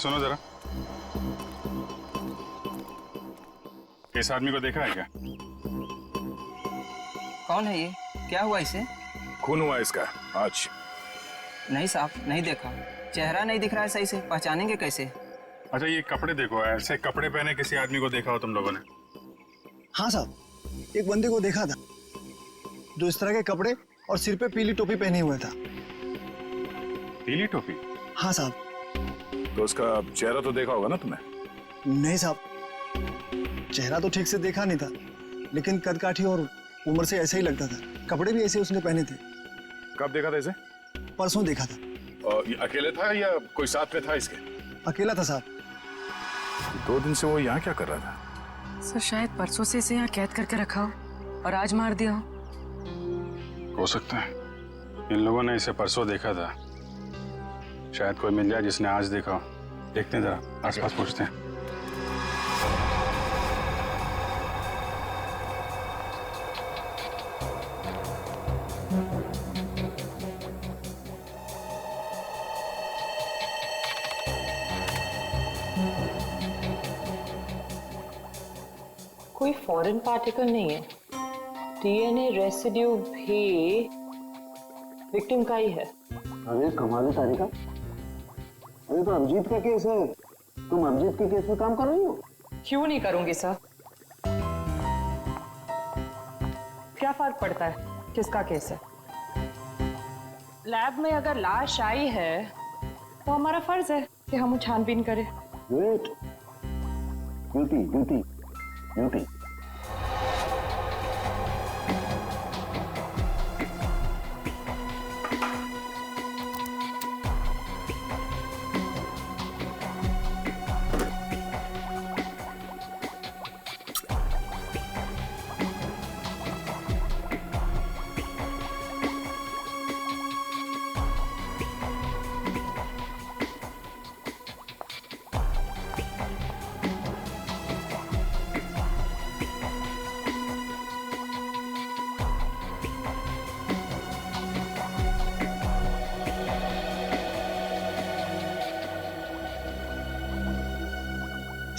सुनो जरा, इस आदमी को देखा है क्या? कौन है ये? क्या हुआ इसे? खून हुआ इसका आज। नहीं साहब, नहीं देखा। चेहरा नहीं दिख रहा है सही से, पहचानेंगे कैसे? अच्छा ये कपड़े देखो, ऐसे कपड़े पहने किसी आदमी को देखा हो तुम लोगों ने? हाँ साहब, एक बंदे को देखा था जो इस तरह के कपड़े और सिर पे पीली टोपी पहने हुआ था। पीली टोपी? हाँ साहब। तो उसका चेहरा तो देखा होगा ना तुमने? नहीं साहब, चेहरा तो ठीक से देखा नहीं था, लेकिन कदकाठी और उम्र से ऐसे ही लगता था। कपड़े भी ऐसे उसने पहने थे। कब देखा था इसे? परसों देखा था। और ये अकेले था या कोई साथ में था इसके? अकेला था साहब। 2 दिन से वो यहाँ क्या कर रहा था? सर शायद परसों से इसे यहाँ कैद करके रखा हो और आज मार दिया हो सकता है इन लोगों ने इसे परसों देखा था। शायद कोई मिल जाए जिसने आज देखा हो। देखते हैं जरा, आसपास पूछते हैं। कोई फॉरेन पार्टिकल नहीं है। डीएनए रेसिड्यू भी विक्टिम का ही है। अरे कमाल है तारिका, अरे तो अभिजीत का केस है, तुम अभिजीत के केस में काम कर रही हो? क्यों नहीं करूंगी सर? क्या फर्क पड़ता है किसका केस है? लैब में अगर लाश आई है तो हमारा फर्ज है कि हम छानबीन करें। Wait, duty duty duty.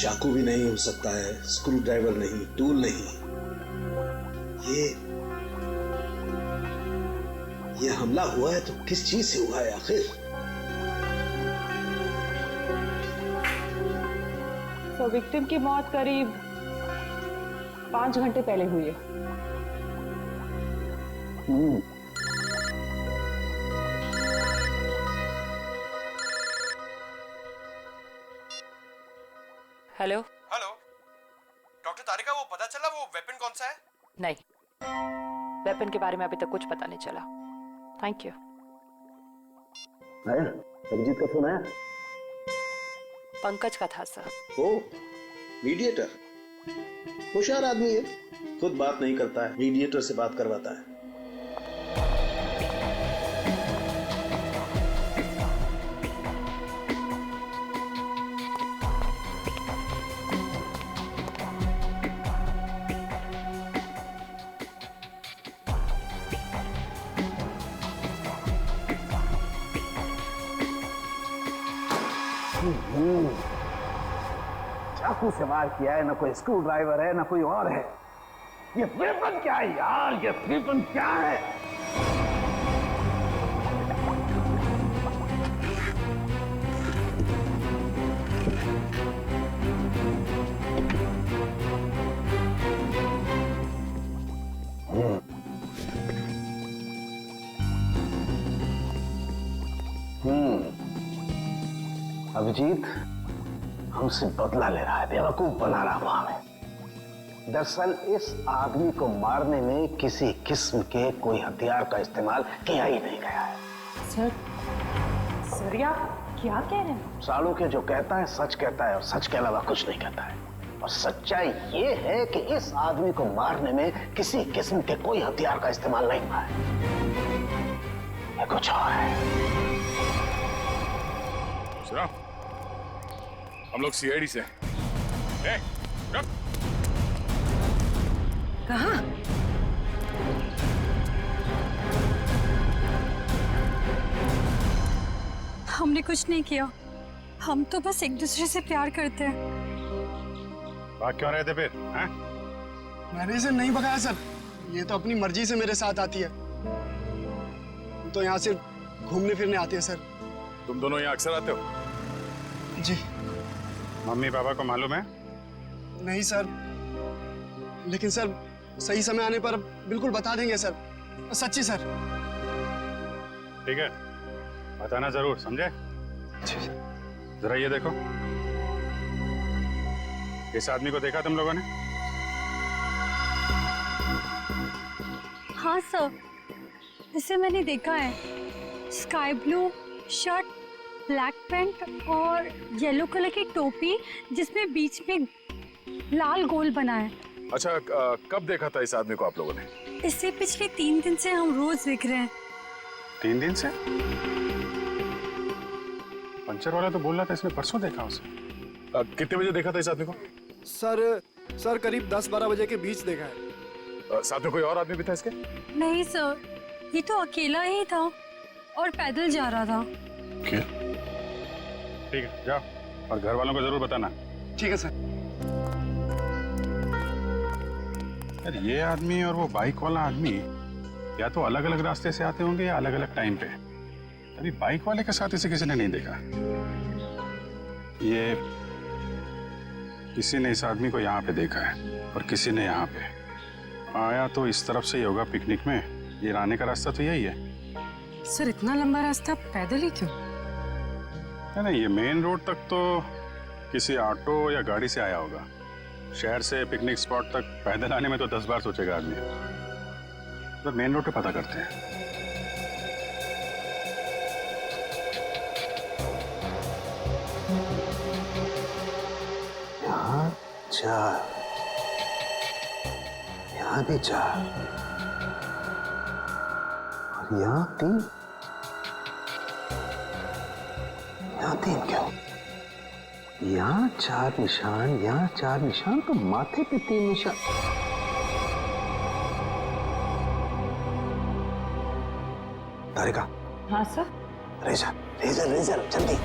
चाकू भी नहीं हो सकता है, स्क्रू ड्राइवर नहीं, टूल नहीं। ये हमला हुआ है तो किस चीज से हुआ है आखिर? तो विक्टिम की मौत करीब 5 घंटे पहले हुई है। हेलो हेलो डॉक्टर तारिका, वो पता चला वो वेपन कौन सा है? नहीं, वेपन के बारे में अभी तक कुछ पता नहीं चला। Thank you. आया अभिजीत का फोन आया? पंकज का था सर। ओ, मीडिएटर। होशियार आदमी है, खुद बात नहीं करता है, मीडिएटर से बात करवाता है। चाकू से वार किया है, ना कोई स्क्रू ड्राइवर है ना कोई और है। ये वेपन क्या है यार? ये वेपन क्या है? अभिजीत हमसे बदला ले रहा है, बेवकूफ बना रहा हुआ हमें। दरअसल इस आदमी को मारने में किसी किस्म के कोई हथियार का इस्तेमाल किया ही नहीं गया है। सर आप क्या कह रहे हैं? सालों के जो कहता है सच कहता है और सच के अलावा कुछ नहीं कहता है। और सच्चाई ये है कि इस आदमी को मारने में किसी किस्म के कोई हथियार का इस्तेमाल नहीं हुआ है। ये कुछ और है। सुना, हम लोग सीआईडी से। कहाँ? हमने कुछ नहीं किया, हम तो बस एक दूसरे से प्यार करते हैं। भाग क्यों रहे थे फिर? हैं? मैंने इसे नहीं भगाया सर, ये तो अपनी मर्जी से मेरे साथ आती है। हम तो यहाँ सिर्फ घूमने फिरने आते हैं सर। तुम दोनों यहाँ अक्सर आते हो? जी मम्मी पापा को मालूम है? नहीं सर, लेकिन सर सही समय आने पर बिल्कुल बता देंगे सर, सच्ची सर। ठीक है, बताना जरूर, समझे? जरा ये देखो, इस आदमी को देखा तुम लोगों ने? हाँ सर, इसे मैंने देखा है। Sky blue shirt, black pant और येलो कलर की टोपी जिसमें बीच में लाल गोल बना है। अच्छा, कब देखा था इस आदमी को आप लोगों ने? इससे पिछले 3 दिन से हम रोज दिख रहे हैं। 3 दिन से? पंचर वाला तो बोल रहा था इसने परसों देखा उसे। कितने बजे देखा था इस आदमी को? सर करीब 10-12 बजे के बीच देखा है। साथ में कोई और आदमी भी था इसके? नहीं सर, ये तो अकेला ही था और पैदल जा रहा था। ठीक है, जाओ और घर वालों को जरूर बताना। ठीक है सर। यार ये आदमी और वो बाइक वाला आदमी या तो अलग अलग रास्ते से आते होंगे या अलग अलग टाइम पे। अभी बाइक वाले के साथ इसे किसी ने नहीं देखा। ये किसी ने इस आदमी को यहाँ पे देखा है और किसी ने यहाँ पे। आया तो इस तरफ से ही होगा पिकनिक में, ये आने का रास्ता तो यही है। सर इतना लंबा रास्ता पैदल ही क्यों? नहीं, ये मेन रोड तक तो किसी ऑटो या गाड़ी से आया होगा। शहर से पिकनिक स्पॉट तक पैदल आने में तो 10 बार सोचेगा आदमी। तो मेन रोड पे पता करते हैं। यहाँ 4, यहाँ भी 4 और यहाँ 3। यहाँ 3 क्यों? यहाँ 4 निशान, यहाँ 4 निशान, तो माथे पे 3 निशान। तारिका। हाँ सर। रेजर रेजर रेजर जल्दी।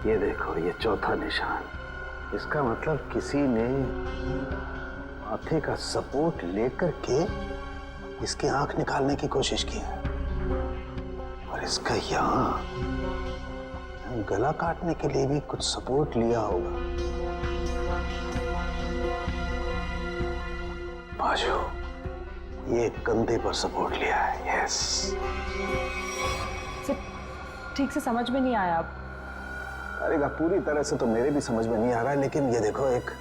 ये देखो, ये चौथा निशान। इसका मतलब किसी ने माथे का सपोर्ट लेकर के इसकी आंख निकालने की कोशिश की है और इसका यहाँ गला काटने के लिए भी कुछ सपोर्ट लिया होगा। बाजू, ये कंधे पर सपोर्ट लिया है। यस, ठीक से समझ में नहीं आया। अब अरे पूरी तरह से तो मेरे भी समझ में नहीं आ रहा है, लेकिन ये देखो एक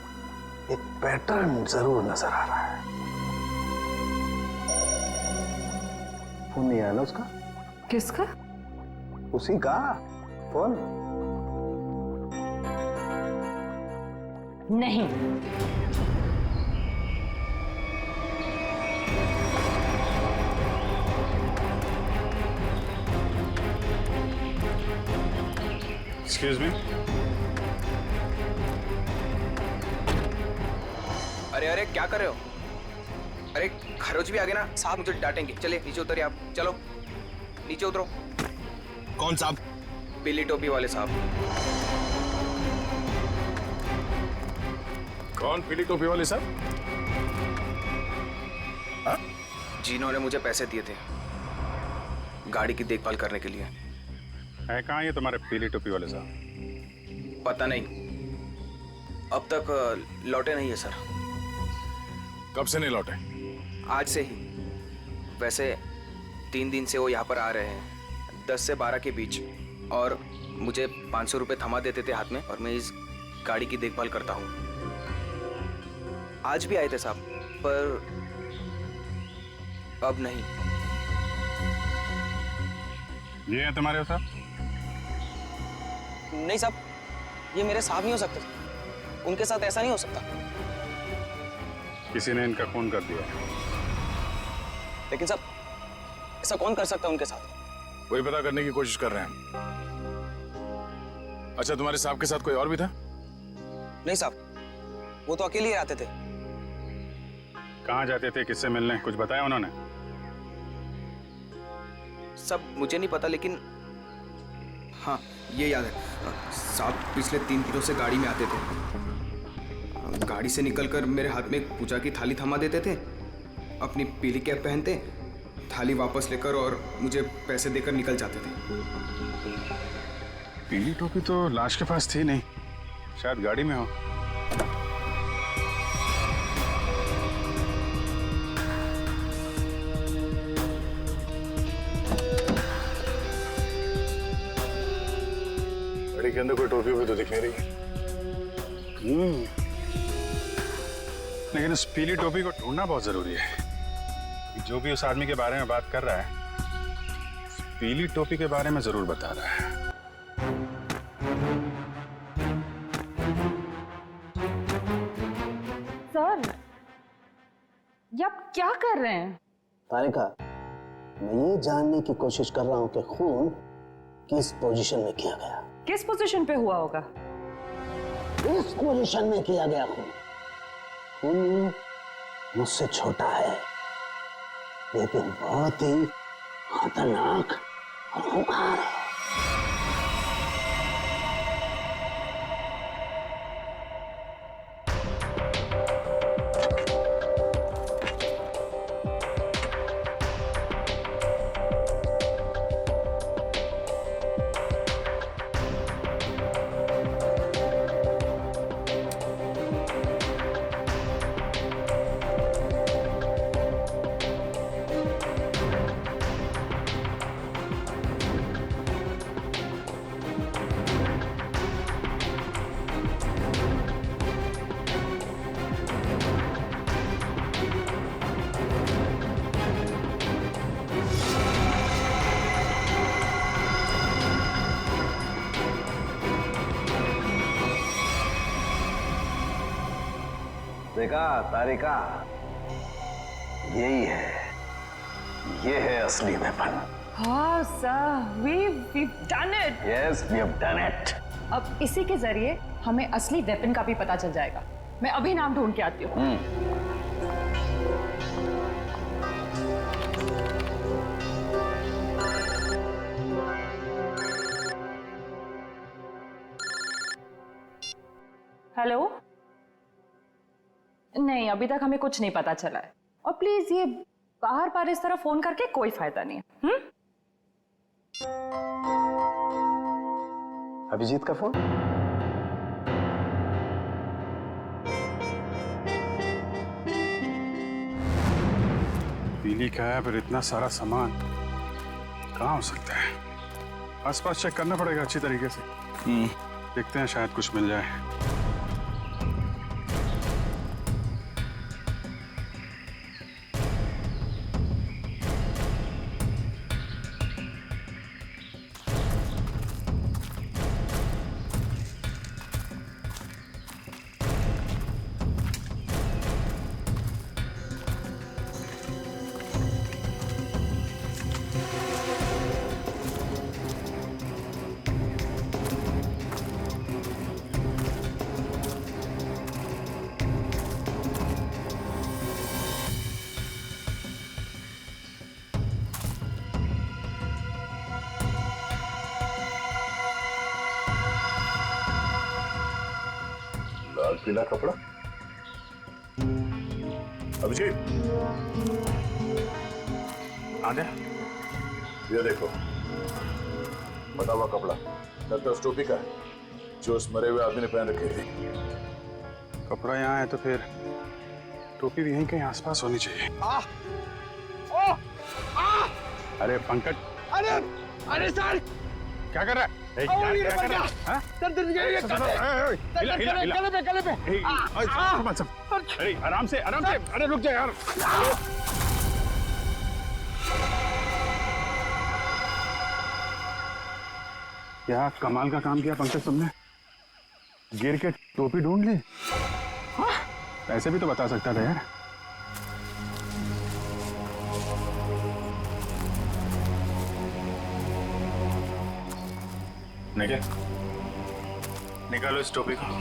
पैटर्न जरूर नजर आ रहा है। फोन नहीं आया ना उसका? किसका? उसी का फोन। नहीं। Excuse me. अरे क्या कर रहे हो? अरे खरोच भी आ गए ना साहब, मुझे डांटेंगे। चलिए नीचे उतरिए आप, चलो नीचे उतरो। कौन साहब? पीली टोपी वाले साहब। कौन पीली टोपी वाले साहब? जिन्होंने मुझे पैसे दिए थे गाड़ी की देखभाल करने के लिए। है कहाँ ये तुम्हारे पीली टोपी वाले साहब? पता नहीं, अब तक लौटे नहीं है सर। कब से नहीं लौटे? आज से ही। वैसे 3 दिन से वो यहाँ पर आ रहे हैं, 10 से 12 के बीच, और मुझे 500 रुपये थमा देते थे हाथ में, और मैं इस गाड़ी की देखभाल करता हूँ। आज भी आए थे साहब, पर अब नहीं। ये है तुम्हारे साहब? नहीं साहब, ये मेरे साहब नहीं हो सकते। उनके साथ ऐसा नहीं हो सकता। किसी ने इनका खून कर दिया। लेकिन साहब, ऐसा कौन कर सकता है उनके साथ? वही पता करने की कोशिश कर रहे हैं। अच्छा, तुम्हारे साहब के साथ कोई और भी था? नहीं साहब, वो तो अकेले ही आते थे। कहाँ जाते थे, किससे मिलने, कुछ बताया उन्होंने? सब मुझे नहीं पता, लेकिन हाँ ये याद है, साहब पिछले 3 दिनों से गाड़ी में आते थे। गाड़ी से निकलकर मेरे हाथ में पूजा की थाली थमा देते थे, अपनी पीली कैप पहनते, थाली वापस लेकर और मुझे पैसे देकर निकल जाते थे। पीली टोपी तो लाश के पास थी नहीं, शायद गाड़ी में हो। गाड़ी के अंदर कोई टोपी भी तो दिख नहीं रही। लेकिन उस पीली टोपी को ढूंढना बहुत जरूरी है। जो भी उस आदमी के बारे में बात कर रहा है, उस पीली टोपी के बारे में जरूर बता रहा है। सर, ये आप क्या कर रहे हैं? तारिका, मैं ये जानने की कोशिश कर रहा हूं कि खून किस पोजीशन में किया गया। किस पोजीशन पे हुआ होगा? इस पोजीशन में किया गया खून। खून मुझसे छोटा है, लेकिन बहुत ही खतरनाक और खूंखार है। देखा तारिका, यही है, ये है असली वेपन। हाँ sir, we've done it. Yes, we have done it. अब इसी के जरिए हमें असली वेपन का भी पता चल जाएगा। मैं अभी नाम ढूंढ के आती हूँ। हेलो? नहीं, अभी तक हमें कुछ नहीं पता चला है। और प्लीज ये बार बार इस तरह फोन करके कोई फायदा नहीं है। अभिजीत का फोन? पीली कैप और इतना सारा सामान कहाँ हो सकता है? आसपास चेक करना पड़ेगा अच्छी तरीके से। देखते हैं, शायद कुछ मिल जाए। लाल पीला कपड़ा। अभिजीत, आगे ये देखो, फटा हुआ कपड़ा, लगता है उस टोपी का है जो उस मरे हुए आदमी ने पहन रखी थी। कपड़ा यहाँ है तो फिर टोपी भी यहीं कहीं आसपास होनी चाहिए। अरे पंकज, अरे सर, क्या कर रहा है? क्या कर रहा है? हाँ? गले पे। अरे आराम से, अरे रुक जा यार। क्या कमाल का काम किया पंकज तुमने, गिर के टोपी ढूंढ ली। ऐसे भी तो बता सकता था यार। निकालो इस टोपी को।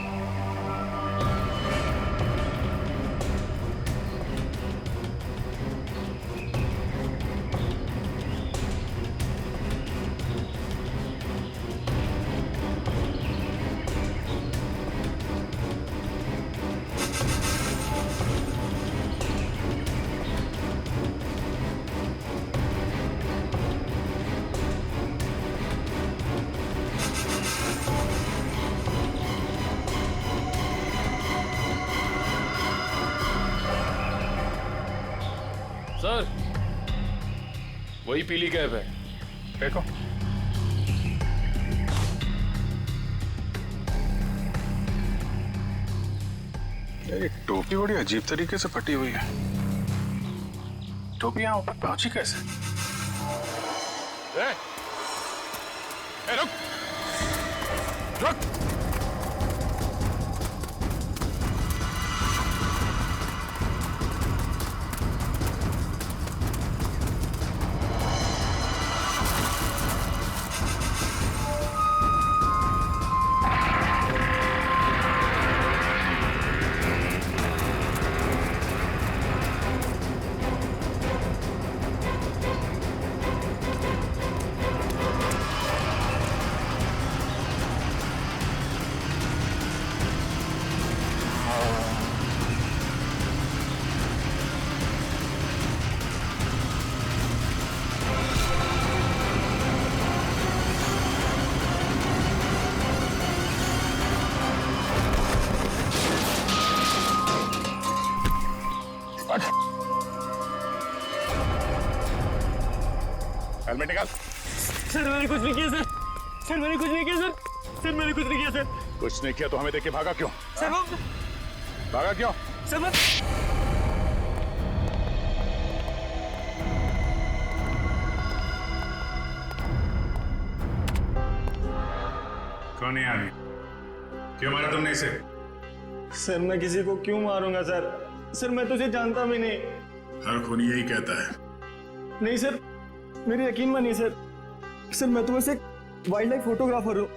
सर, वही पीली कैब है। देखो, ये टोपी बड़ी अजीब तरीके से फटी हुई है। टोपी यहाँ ऊपर पहुंची कैसे? रुक रुक। हेलमेट निकाल। सर मैंने कुछ नहीं किया सर। सर मैंने कुछ नहीं किया सर। सर मैंने कुछ नहीं किया सर। कुछ नहीं किया तो हमें देख के भागा क्यों? सर वो भागा क्यों? सर मैं कौन है आदमी? क्यों मारा तुमने इसे? सर मैं किसी को क्यों मारूंगा सर? सर मैं तो उसे जानता भी नहीं। हर खूनी यही कहता है। नहीं सर, मेरी यकीन मानिए सर। सर मैं तो बस एक वाइल्ड लाइफ फोटोग्राफर हूँ।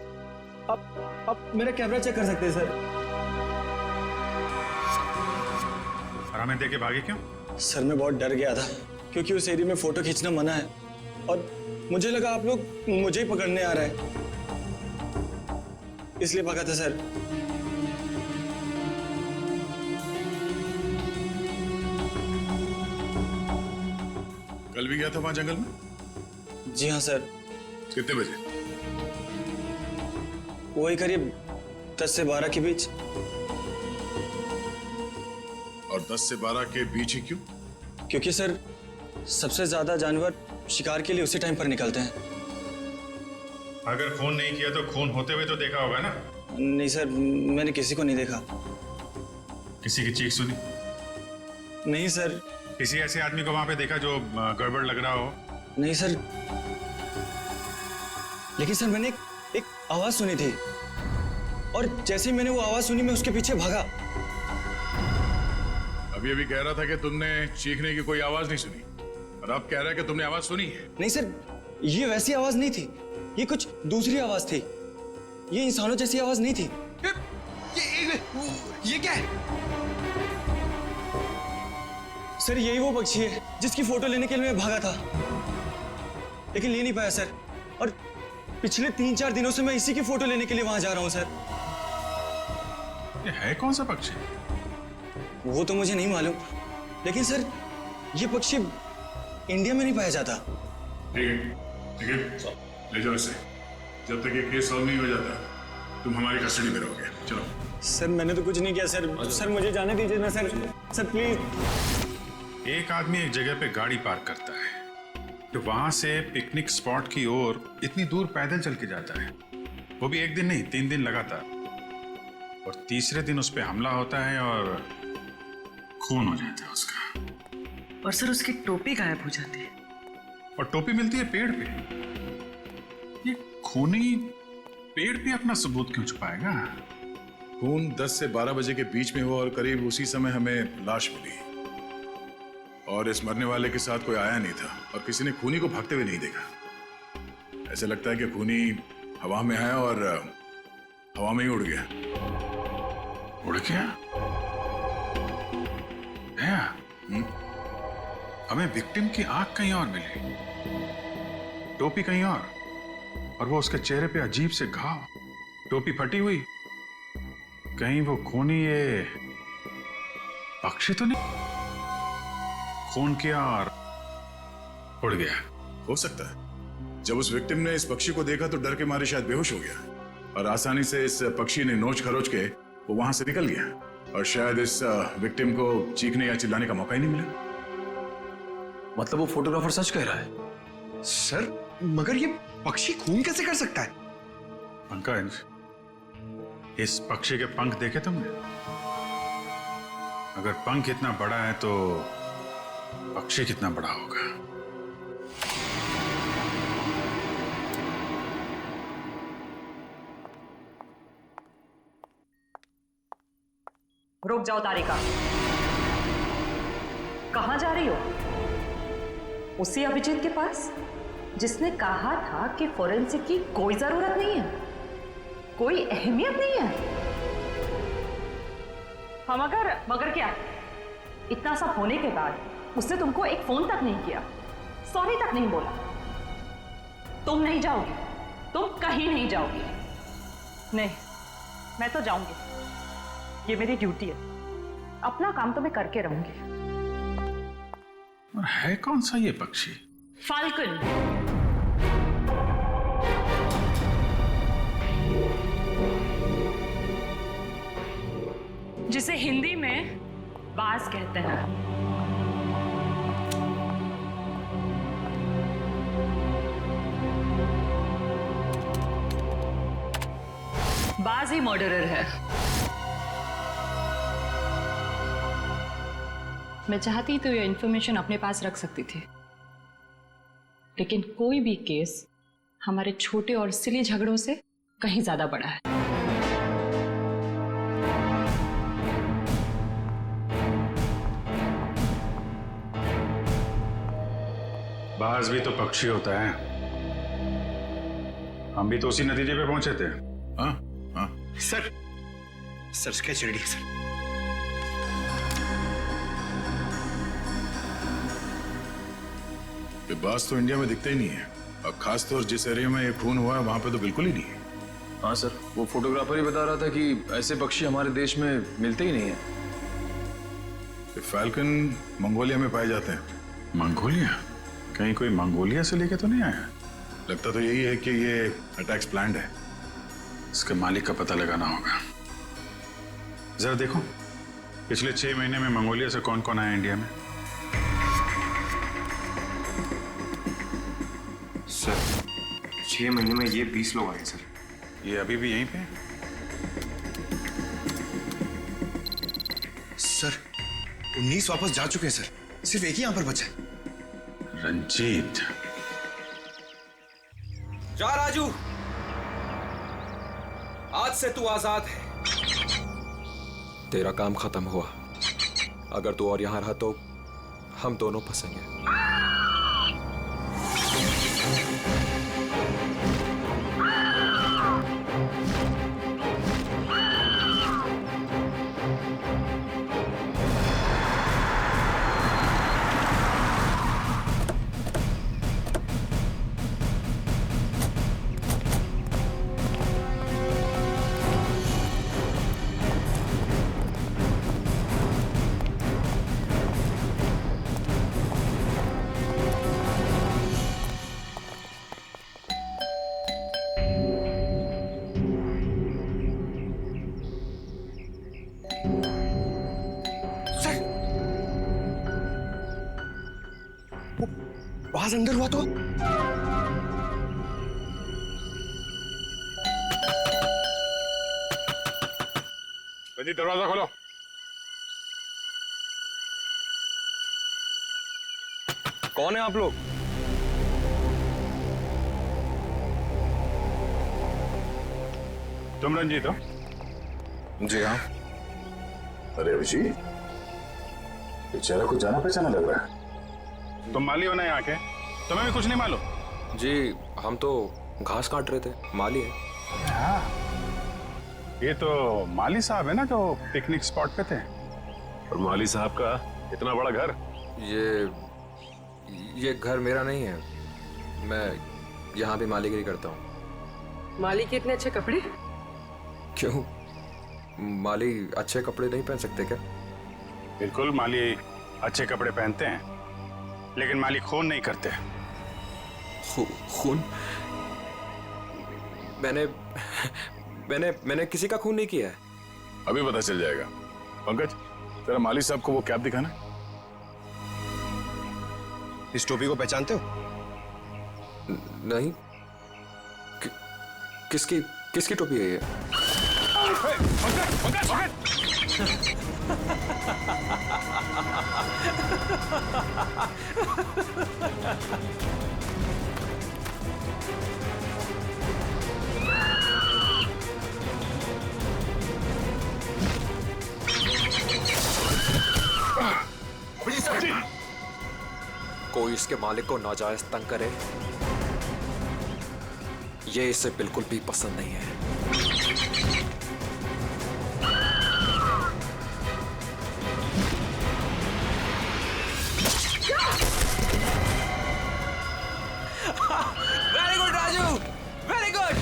आप मेरा कैमरा चेक कर सकते हैं सर। और हमें देख के भागे क्यों? सर मैं बहुत डर गया था क्योंकि उस एरिया में फोटो खींचना मना है और मुझे लगा आप लोग मुझे ही पकड़ने आ रहे हैं, इसलिए भागा था सर। कल भी गया था वहां जंगल में? जी हाँ सर। कितने बजे? वही करीब 10 से 12 के बीच। और 10 से 12 के बीच ही क्यों? क्योंकि सर सबसे ज्यादा जानवर शिकार के लिए उसी टाइम पर निकलते हैं। अगर खून नहीं किया तो खून होते हुए तो देखा होगा ना? नहीं सर, मैंने किसी को नहीं देखा। किसी की चीख सुनी? नहीं सर। किसी ऐसे आदमी को वहां पे देखा जो गड़बड़ लग रहा हो? नहीं सर, लेकिन सर मैंने एक आवाज सुनी थी और जैसे ही मैंने वो आवाज सुनी मैं उसके पीछे भागा। अभी अभी कह रहा था कि तुमने चीखने की कोई आवाज नहीं सुनी और अब कह रहा है कि तुमने आवाज सुनी है। नहीं सर, ये वैसी आवाज नहीं थी, ये कुछ दूसरी आवाज थी। ये इंसानों जैसी आवाज नहीं थी। ये क्या है? सर यही वो पक्षी है जिसकी फोटो लेने के लिए मैं भागा था, लेकिन ले नहीं पाया सर। और पिछले 3-4 दिनों से मैं इसी की फोटो लेने के लिए वहां जा रहा हूं सर। ये है कौन सा पक्षी? वो तो मुझे नहीं मालूम, लेकिन सर ये पक्षी इंडिया में नहीं पाया जाता। ठीक है, ले जाओ इसे। जब तक ये केस सॉल्व नहीं हो जाता तुम हमारी कस्टडी में रहोगे। चलो। सर मैंने तो कुछ नहीं किया सर। सर मुझे जाने दीजिए ना सर। Sir please. एक आदमी एक जगह पे गाड़ी पार्क करता है तो वहां से पिकनिक स्पॉट की ओर इतनी दूर पैदल चल के जाता है, वो भी एक दिन नहीं 3 दिन लगातार, और तीसरे दिन उस पर हमला होता है और खून हो जाता है उसका। और सर उसकी टोपी गायब हो जाती है। और टोपी मिलती है पेड़ पे। ये खूनी पेड़ पे अपना सबूत क्यों छुपाएगा? खून 10 से 12 बजे के बीच में हुआ और करीब उसी समय हमें लाश मिली और इस मरने वाले के साथ कोई आया नहीं था और किसी ने खूनी को भागते हुए नहीं देखा। ऐसे लगता है कि खूनी हवा में है और हवा में ही उड़ गया। उड़ गया? है? हमें विक्टिम की आंख कहीं और मिली, टोपी कहीं और वो उसके चेहरे पे अजीब से घाव, टोपी फटी हुई। कहीं वो खूनी ये पक्षी तो नहीं? खून किया और उड़ गया। हो सकता है जब उस विक्टिम ने इस पक्षी को देखा तो डर के मारे शायद बेहोश हो गया और आसानी से इस पक्षी ने नोच खरोच के वो वहां से निकल गया और शायद इस विक्टिम को चीखने या चिल्लाने का मौका ही नहीं मिला। मतलब वो फोटोग्राफर सच कह रहा है? सर मगर ये पक्षी खून कैसे कर सकता है? पंकज, इस पक्षी के पंख देखे तुमने? अगर पंख इतना बड़ा है तो पक्षी कितना बड़ा होगा? रुक जाओ तारिका, कहां जा रही हो? उसी अभिजीत के पास जिसने कहा था कि फोरेंसिक की कोई जरूरत नहीं है, कोई अहमियत नहीं है। हाँ मगर क्या? इतना सब होने के बाद उसने तुमको एक फोन तक नहीं किया, सॉरी तक नहीं बोला। तुम नहीं जाओगी, तुम कहीं नहीं जाओगी। नहीं, मैं तो जाऊंगी, ये मेरी ड्यूटी है। अपना काम तो मैं करके रहूंगी। और है कौन सा ये पक्षी? फाल्कन। जिसे हिंदी में बाज कहते हैं। बाज ही मर्डरर है। मैं चाहती तो ये इंफॉर्मेशन अपने पास रख सकती थी, लेकिन कोई भी केस हमारे छोटे और सिली झगड़ों से कहीं ज्यादा बड़ा है। बाज भी तो पक्षी होता है। हम भी तो उसी नतीजे पे पहुंचे थे। हाँ हाँ सर स्केच रेडी है सर। ये बाज तो इंडिया में दिखते ही नहीं है और खासतौर जिस एरिया में ये खून हुआ है वहां पे तो बिल्कुल ही नहीं है। हाँ सर, वो फोटोग्राफर ही बता रहा था कि ऐसे पक्षी हमारे देश में मिलते ही नहीं है। ये फैल्कन मंगोलिया में पाए जाते हैं। मंगोलिया? कहीं कोई मंगोलिया से लेके तो नहीं आया? लगता तो यही है कि ये अटैक्स प्लान्ड है। इसके मालिक का पता लगाना होगा। जरा देखो पिछले 6 महीने में मंगोलिया से कौन कौन आया इंडिया में। सर 6 महीने में ये 20 लोग आए सर। ये अभी भी यहीं पे? सर 19 वापस जा चुके हैं सर, सिर्फ एक ही यहां पर बचा है। रंजीत। जा राजू, आज से तू आजाद है। तेरा काम खत्म हुआ। अगर तू और यहां रहा तो हम दोनों फंसेंगे। बाज अंदर हुआ तो? रंजीत दरवाजा खोलो। कौन है आप लोग? तुम रंजीत हो? जी हाँ। अरे अभिजीत, ये चेहरा कुछ जाना पहचाना लग रहा है। तुम माली हो ना यहाँ के? तुम्हें भी कुछ नहीं मालूम? जी हम तो घास काट रहे थे, माली है। हाँ, ये तो माली साहब है ना जो पिकनिक स्पॉट पे थे। और माली साहब का इतना बड़ा घर? ये घर मेरा नहीं है, मैं यहाँ भी मालीगिरी करता हूँ। माली के इतने अच्छे कपड़े? क्यों, माली अच्छे कपड़े नहीं पहन सकते क्या? बिल्कुल, माली अच्छे कपड़े पहनते हैं, लेकिन माली खून नहीं करते। खून? मैंने किसी का खून नहीं किया है। अभी पता चल जाएगा। पंकज, तेरा माली साहब को वो कैप दिखाना। इस टोपी को पहचानते हो? नहीं। किसकी टोपी है ये? कोई इसके मालिक को नाजायज तंग करे, ये इसे बिल्कुल भी पसंद नहीं है। Very good Raju, very good.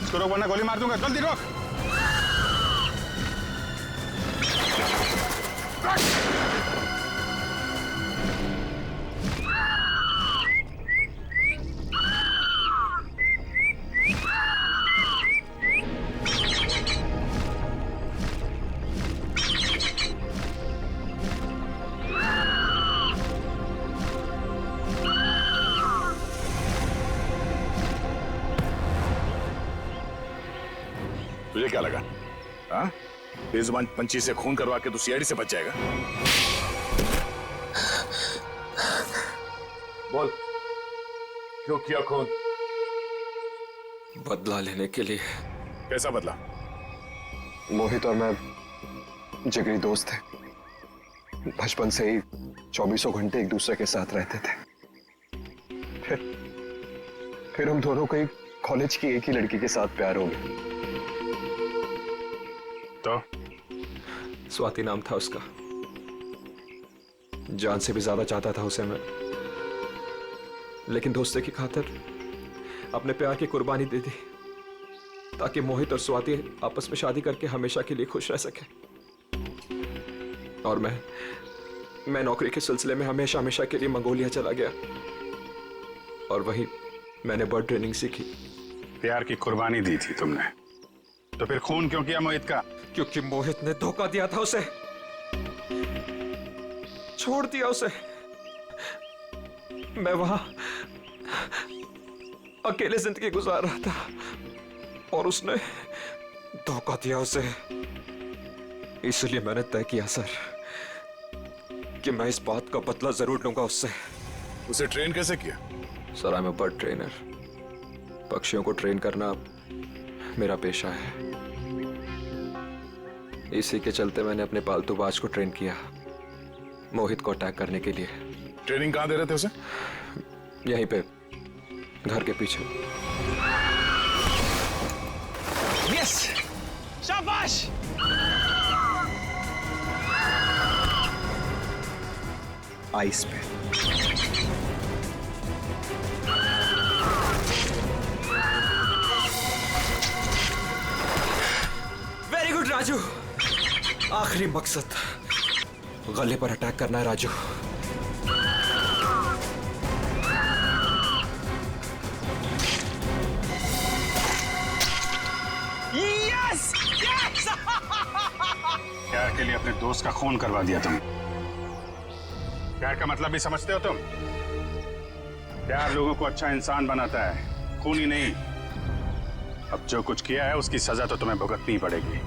इसको रोक वरना गोली मार दूंगा। जल्दी रोक। तुझे क्या लगा? हाँ, बेजुबान पंछी से खून करवा के तू सीआईडी से बच जाएगा? बोल, क्यों किया खून? बदला लेने के लिए। कैसा बदला? मोहित और मैं जिगरी दोस्त थे, बचपन से ही 24 घंटे एक दूसरे के साथ रहते थे। फिर हम दोनों को कॉलेज की एक ही लड़की के साथ प्यार हो गया। तो स्वाति नाम था उसका। जान से भी ज्यादा चाहता था उसे मैं, लेकिन दोस्ती की खातिर अपने प्यार की कुर्बानी दे दी ताकि मोहित और स्वाति आपस में शादी करके हमेशा के लिए खुश रह सके। और मैं नौकरी के सिलसिले में हमेशा के लिए मंगोलिया चला गया और वहीं मैंने बर्ड ट्रेनिंग सीखी। प्यार की कुर्बानी दी थी तुमने, तो फिर खून क्यों किया मोहित का? क्योंकि मोहित ने धोखा दिया था उसे, छोड़ दिया उसे। मैं वहां अकेले जिंदगी गुजार रहा था और उसने धोखा दिया उसे। इसलिए मैंने तय किया सर कि मैं इस बात का बदला जरूर लूंगा उससे। उसे ट्रेन कैसे किया? Sir, I am a bird trainer. पक्षियों को ट्रेन करना मेरा पेशा है। इसी के चलते मैंने अपने पालतू बाज को ट्रेन किया मोहित को अटैक करने के लिए। ट्रेनिंग कहाँ दे रहे थे उसे? यहीं पे, घर के पीछे। यस, शाबाश। आइस पे। Very good Raju. आखिरी मकसद गले पर अटैक करना है राजू। Yes, yes. प्यार के लिए अपने दोस्त का खून करवा दिया तुम। प्यार का मतलब भी समझते हो तुम? प्यार लोगों को अच्छा इंसान बनाता है, खून ही नहीं। अब जो कुछ किया है उसकी सजा तो तुम्हें भुगतनी ही पड़ेगी।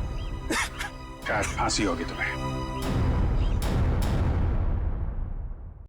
शायद फांसी होगी तुम्हें।